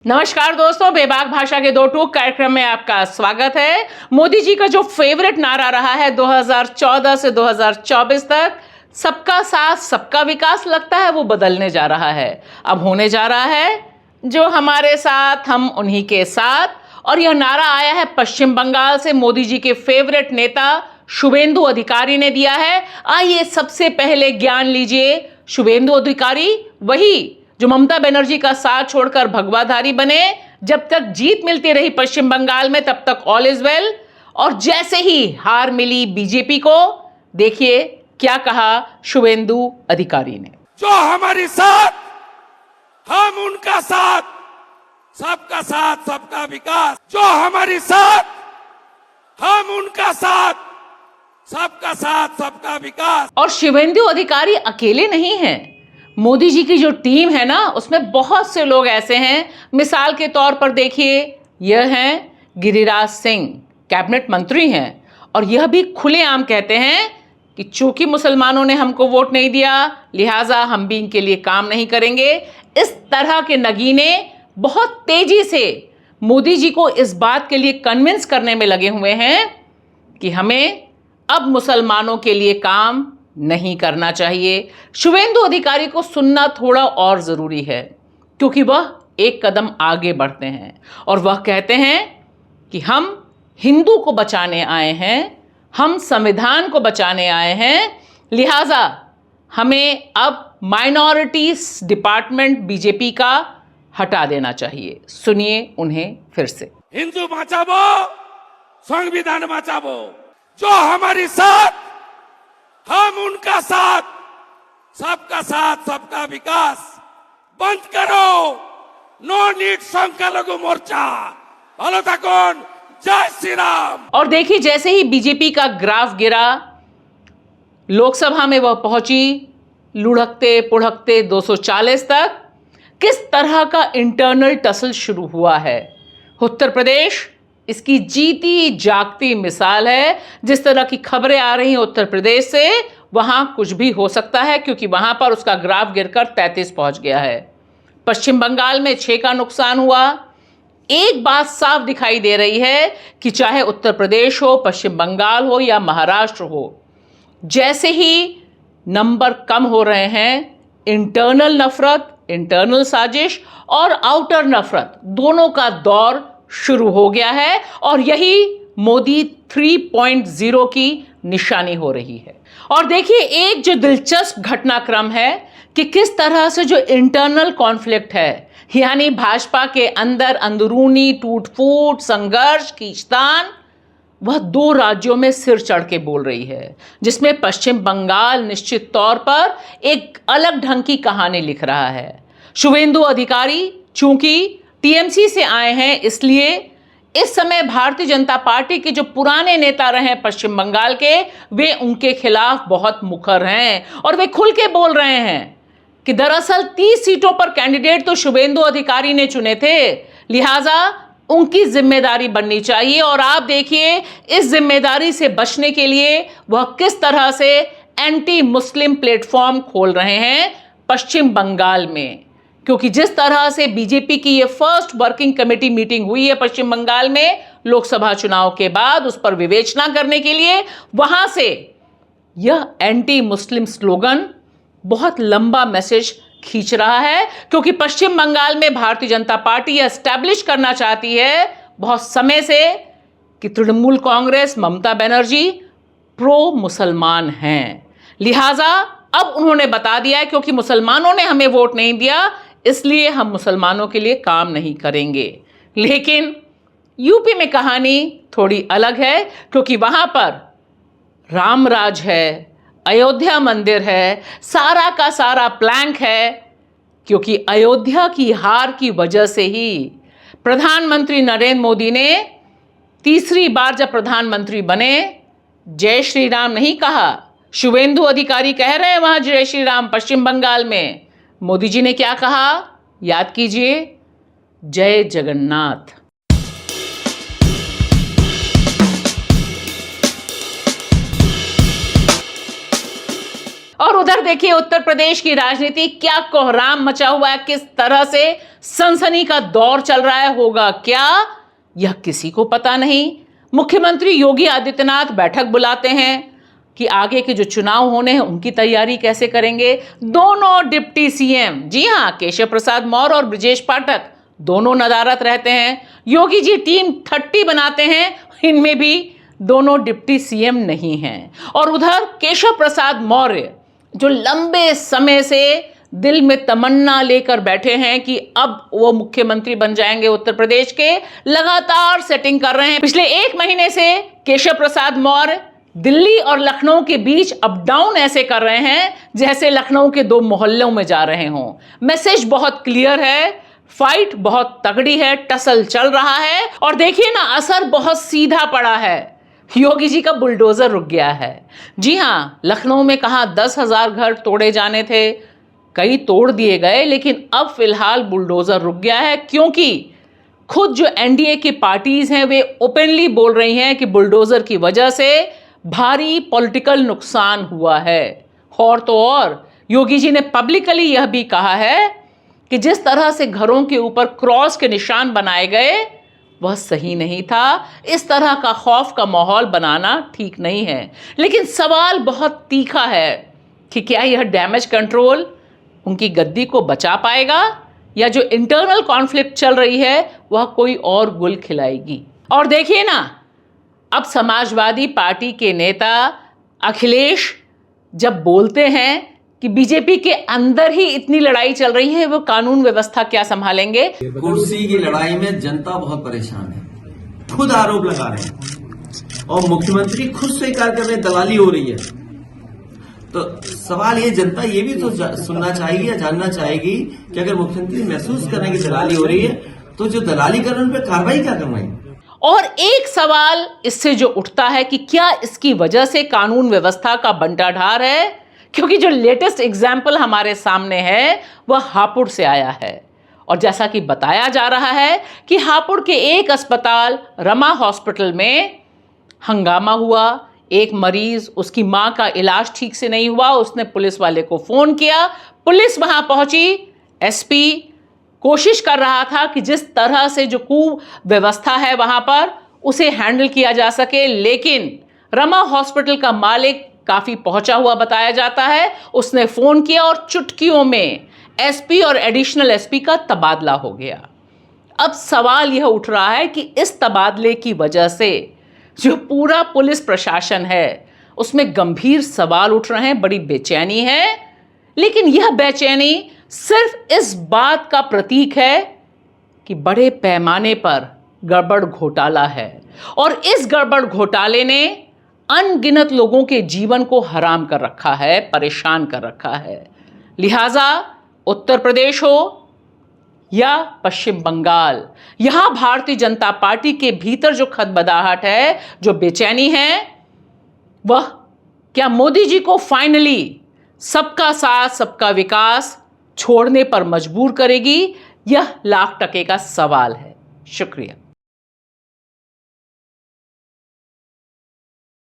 नमस्कार दोस्तों, बेबाक भाषा के दो टूक कार्यक्रम में आपका स्वागत है। मोदी जी का जो फेवरेट नारा रहा है 2014 से 2024 तक, सबका साथ सबका विकास, लगता है वो बदलने जा रहा है। अब होने जा रहा है जो हमारे साथ हम उन्हीं के साथ। और यह नारा आया है पश्चिम बंगाल से, मोदी जी के फेवरेट नेता शुभेंदु अधिकारी ने दिया है। आइए सबसे पहले ज्ञान लीजिए। शुभेंदु अधिकारी वही जो ममता बनर्जी का साथ छोड़कर भगवाधारी बने। जब तक जीत मिलती रही पश्चिम बंगाल में तब तक ऑल इज वेल, और जैसे ही हार मिली बीजेपी को, देखिए क्या कहा शुभेंदु अधिकारी ने। जो हमारे साथ, हम उनका साथ, सबका साथ सबका विकास। जो हमारे साथ, हम उनका साथ, सबका साथ सबका विकास। और शुभेंदु अधिकारी अकेले नहीं हैं। मोदी जी की जो टीम है ना, उसमें बहुत से लोग ऐसे हैं। मिसाल के तौर पर देखिए, यह हैं गिरिराज सिंह, कैबिनेट मंत्री हैं, और यह भी खुलेआम कहते हैं कि चूंकि मुसलमानों ने हमको वोट नहीं दिया, लिहाजा हम भी इनके लिए काम नहीं करेंगे। इस तरह के नगीने बहुत तेजी से मोदी जी को इस बात के लिए कन्विंस करने में लगे हुए हैं कि हमें अब मुसलमानों के लिए काम नहीं करना चाहिए। शुभेंदु अधिकारी को सुनना थोड़ा और जरूरी है, क्योंकि वह एक कदम आगे बढ़ते हैं और वह कहते हैं कि हम हिंदू को बचाने आए हैं, हम संविधान को बचाने आए हैं, लिहाजा हमें अब माइनॉरिटीज डिपार्टमेंट बीजेपी का हटा देना चाहिए। सुनिए उन्हें फिर से। हिंदू बचाओ, संविधान बचाओ। जो हमारे साथ, हम उनका साथ, सबका साथ सबका विकास। बंद करो नो नीड संख्यालघु मोर्चा। भालो थाकुन, जय श्री राम। और देखिए, जैसे ही बीजेपी का ग्राफ गिरा, लोकसभा में वह पहुंची लुढ़कते पुढ़कते 240 तक, किस तरह का इंटरनल टसल शुरू हुआ है। उत्तर प्रदेश इसकी जीती जागती मिसाल है। जिस तरह की खबरें आ रही हैं उत्तर प्रदेश से, वहां कुछ भी हो सकता है, क्योंकि वहां पर उसका ग्राफ गिरकर 33 पहुंच गया है। पश्चिम बंगाल में 6 का नुकसान हुआ। एक बात साफ दिखाई दे रही है कि चाहे उत्तर प्रदेश हो, पश्चिम बंगाल हो या महाराष्ट्र हो, जैसे ही नंबर कम हो रहे हैं, इंटरनल नफरत, इंटरनल साजिश और आउटर नफरत, दोनों का दौर शुरू हो गया है। और यही मोदी 3.0 की निशानी हो रही है। और देखिए, एक जो दिलचस्प घटनाक्रम है कि किस तरह से जो इंटरनल कॉन्फ्लिक्ट है, यानी भाजपा के अंदर अंदरूनी टूट-फूट, संघर्ष, खींचतान, वह 2 राज्यों में सिर चढ़ के बोल रही है, जिसमें पश्चिम बंगाल निश्चित तौर पर एक अलग ढंग की कहानी लिख रहा है। शुभेंदु अधिकारी चूंकि टीएमसी से आए हैं, इसलिए इस समय भारतीय जनता पार्टी के जो पुराने नेता रहे पश्चिम बंगाल के, वे उनके खिलाफ बहुत मुखर हैं और वे खुल के बोल रहे हैं कि दरअसल 30 सीटों पर कैंडिडेट तो शुभेंदु अधिकारी ने चुने थे, लिहाजा उनकी जिम्मेदारी बननी चाहिए। और आप देखिए, इस जिम्मेदारी से बचने के लिए वह किस तरह से एंटी मुस्लिम प्लेटफॉर्म खोल रहे हैं पश्चिम बंगाल में। क्योंकि जिस तरह से बीजेपी की ये फर्स्ट वर्किंग कमेटी मीटिंग हुई है पश्चिम बंगाल में लोकसभा चुनाव के बाद, उस पर विवेचना करने के लिए, वहां से यह एंटी मुस्लिम स्लोगन बहुत लंबा मैसेज खींच रहा है। क्योंकि पश्चिम बंगाल में भारतीय जनता पार्टी यह एस्टैब्लिश करना चाहती है बहुत समय से कि तृणमूल कांग्रेस, ममता बनर्जी प्रो मुसलमान हैं। लिहाजा अब उन्होंने बता दिया है, क्योंकि मुसलमानों ने हमें वोट नहीं दिया, इसलिए हम मुसलमानों के लिए काम नहीं करेंगे। लेकिन यूपी में कहानी थोड़ी अलग है, क्योंकि वहां पर रामराज है, अयोध्या मंदिर है, सारा का सारा प्लान है। क्योंकि अयोध्या की हार की वजह से ही प्रधानमंत्री नरेंद्र मोदी ने तीसरी बार जब प्रधानमंत्री बने, जय श्री राम नहीं कहा। शुभेंदु अधिकारी कह रहे हैं वहां जय श्री राम पश्चिम बंगाल में। मोदी जी ने क्या कहा, याद कीजिए, जय जगन्नाथ। और उधर देखिए उत्तर प्रदेश की राजनीति क्या कोहराम मचा हुआ है, किस तरह से सनसनी का दौर चल रहा है, होगा क्या यह किसी को पता नहीं। मुख्यमंत्री योगी आदित्यनाथ बैठक बुलाते हैं कि आगे के जो चुनाव होने हैं उनकी तैयारी कैसे करेंगे। दोनों डिप्टी सीएम, जी हां, केशव प्रसाद मौर्य और ब्रजेश पाठक, दोनों नदारत रहते हैं। योगी जी टीम 30 बनाते हैं, इनमें भी दोनों डिप्टी सीएम नहीं हैं। और उधर केशव प्रसाद मौर्य जो लंबे समय से दिल में तमन्ना लेकर बैठे हैं कि अब वो मुख्यमंत्री बन जाएंगे उत्तर प्रदेश के, लगातार सेटिंग कर रहे हैं। पिछले 1 महीने से केशव प्रसाद मौर्य दिल्ली और लखनऊ के बीच अप डाउन ऐसे कर रहे हैं जैसे लखनऊ के 2 मोहल्लों में जा रहे हों। मैसेज बहुत क्लियर है, फाइट बहुत तगड़ी है, टसल चल रहा है। और देखिए ना, असर बहुत सीधा पड़ा है। योगी जी का बुलडोजर रुक गया है। जी हां, लखनऊ में कहा 10,000 घर तोड़े जाने थे, कई तोड़ दिए गए, लेकिन अब फिलहाल बुलडोजर रुक गया है, क्योंकि खुद जो एनडीए की पार्टीज हैं वे ओपनली बोल रही हैं कि बुलडोजर की वजह से भारी पॉलिटिकल नुकसान हुआ है। और तो और योगी जी ने पब्लिकली यह भी कहा है कि जिस तरह से घरों के ऊपर क्रॉस के निशान बनाए गए वह सही नहीं था। इस तरह का खौफ का माहौल बनाना ठीक नहीं है। लेकिन सवाल बहुत तीखा है कि क्या यह डैमेज कंट्रोल उनकी गद्दी को बचा पाएगा या जो इंटरनल कॉन्फ्लिक्ट चल रही है वह कोई और गुल खिलाएगी। और देखिए ना, अब समाजवादी पार्टी के नेता अखिलेश जब बोलते हैं कि बीजेपी के अंदर ही इतनी लड़ाई चल रही है, वो कानून व्यवस्था क्या संभालेंगे। कुर्सी की लड़ाई में जनता बहुत परेशान है, खुद आरोप लगा रहे हैं और मुख्यमंत्री खुद स्वीकार कर रहे हैं दलाली हो रही है। तो सवाल ये, जनता ये भी तो सुनना चाहेगी या जानना चाहेगी कि अगर मुख्यमंत्री महसूस कर रहे हैं कि दलाली हो रही है तो जो दलाली कर रहे हैं उन पर कार्रवाई क्या करवाएं। और एक सवाल इससे जो उठता है कि क्या इसकी वजह से कानून व्यवस्था का बंटाढार है, क्योंकि जो लेटेस्ट एग्जाम्पल हमारे सामने है वह हापुड़ से आया है। और जैसा कि बताया जा रहा है कि हापुड़ के एक अस्पताल रमा हॉस्पिटल में हंगामा हुआ। एक मरीज, उसकी मां का इलाज ठीक से नहीं हुआ, उसने पुलिस वाले को फोन किया, पुलिस वहां पहुंची, एसपी कोशिश कर रहा था कि जिस तरह से जो कुव्यवस्था है वहां पर उसे हैंडल किया जा सके, लेकिन रमा हॉस्पिटल का मालिक काफी पहुंचा हुआ बताया जाता है। उसने फोन किया और चुटकियों में एसपी और एडिशनल एसपी का तबादला हो गया। अब सवाल यह उठ रहा है कि इस तबादले की वजह से जो पूरा पुलिस प्रशासन है उसमें गंभीर सवाल उठ रहे हैं, बड़ी बेचैनी है। लेकिन यह बेचैनी सिर्फ इस बात का प्रतीक है कि बड़े पैमाने पर गड़बड़ घोटाला है और इस गड़बड़ घोटाले ने अनगिनत लोगों के जीवन को हराम कर रखा है, परेशान कर रखा है। लिहाजा उत्तर प्रदेश हो या पश्चिम बंगाल, यहां भारतीय जनता पार्टी के भीतर जो खदबदाहट है, जो बेचैनी है, वह क्या मोदी जी को फाइनली सबका साथ सबका विकास छोड़ने पर मजबूर करेगी? यह लाख टके का सवाल है। शुक्रिया।